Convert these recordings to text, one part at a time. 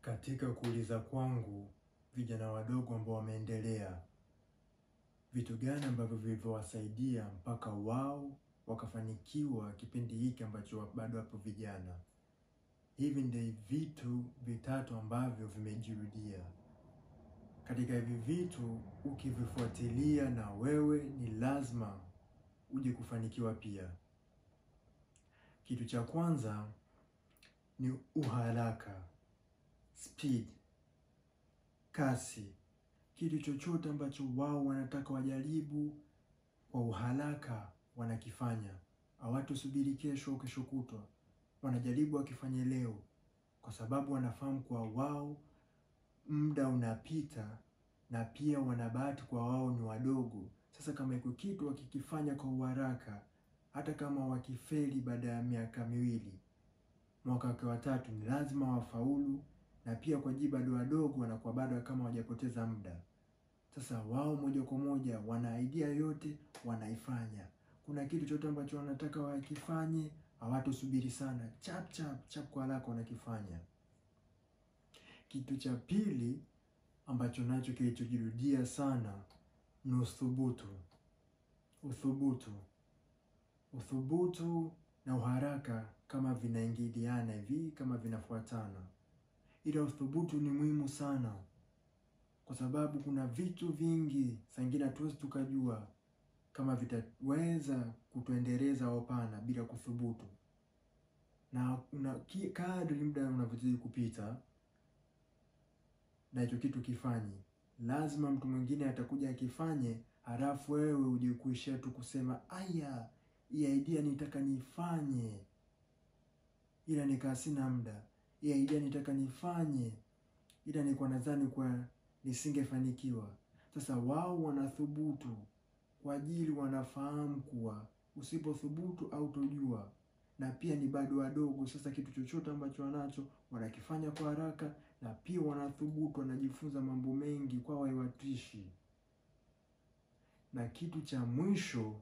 Katika kuuliza kwangu vijana wadogo ambao wameendelea, vitu gani ambavyo vilivyowasaidia mpaka wao wakafanikiwa kipindi hiki ambacho bado hapo vijana? Hivi ndio vitu vitatu ambavyo vimejirudia. Katika hivi vitu ukivifuatilia, na wewe ni lazima uje kufanikiwa pia. Kitu cha kwanza ni uharaka, speed, kasi. Kitu chochote ambacho wao wanataka wajaribu kwa uharaka wanakifanya. Hawatusubiri kesho kutwa. Wanajaribu wakifanya leo, kwa sababu wanafahamu kwa wao muda unapita, na pia wanabahati kwa wao ni wadogo. Sasa kama iko kitu wakikifanya kwa uharaka, hata kama wakifeli baada ya miaka miwili, mwaka wa tatu ni lazima wafaulu, na pia kwa jibu bado wadogo wanakuwa bado kama hawajapoteza muda. Sasa wao moja kwa moja wana idea yote wanaifanya. Kuna kitu chote ambacho wanataka wakifanye, hawatusubiri sana, chap kwa haraka wanakifanya. Kitu cha pili ambacho nacho kilichojirudia sana ni uthubutu. Uthubutu na uharaka kama vinaingiliana hivi, kama vinafuatana. Ila uthubutu ni muhimu sana, kwa sababu kuna vitu vingi sangine hatuwezi tukajua kama vitaweza kutuendeleza au hapana bila kuthubutu. Na kadri muda unavyozidi kupita na hicho kitu kifanyi, lazima mtu mwingine atakuja akifanye, halafu wewe uje kuishia tu kusema aya, hii idea nitaka nifanye, ila nikaa sina muda. Hii idea nitaka nifanye, ila nilikuwa nadhani kwa nisingefanikiwa. Sasa wao wanathubutu kwa ajili wanafahamu kuwa usipothubutu hautojua, na pia ni bado wadogo. Sasa kitu chochote ambacho wanacho wanakifanya kwa haraka, na pia wanathubutu, wanajifunza mambo mengi kwa haiwatishi. Na kitu cha mwisho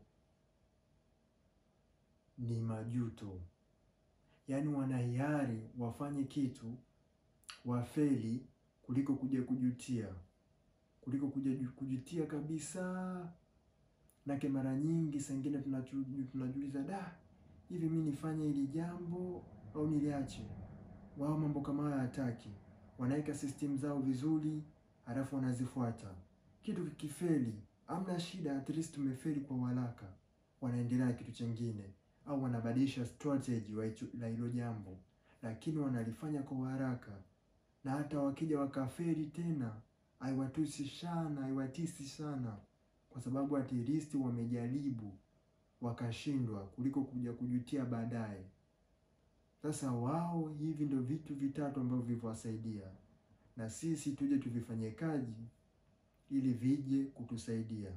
ni majuto. Yaani wanahiari wafanye kitu wafeli kuliko kuja kujutia kabisa. Na mara nyingi sengine tunajiuliza, hivi mimi nifanye hili jambo au niliache? Wao mambo kama haya hataki. Wanaweka system zao vizuri, halafu wanazifuata. Kitu kikifeli, hamna shida, at least tumefeli kwa haraka. Wanaendelea kitu kingine, au wanabadilisha strategy la hilo jambo, lakini wanalifanya kwa haraka. Na hata wakija wakafeli tena, haiwatisi sana, kwa sababu at least wamejaribu wakashindwa kuliko kuja kujutia baadaye. Sasa wao, hivi ndio vitu vitatu ambavyo vilivyowasaidia, na sisi tuje tuvifanye kazi ili vije kutusaidia.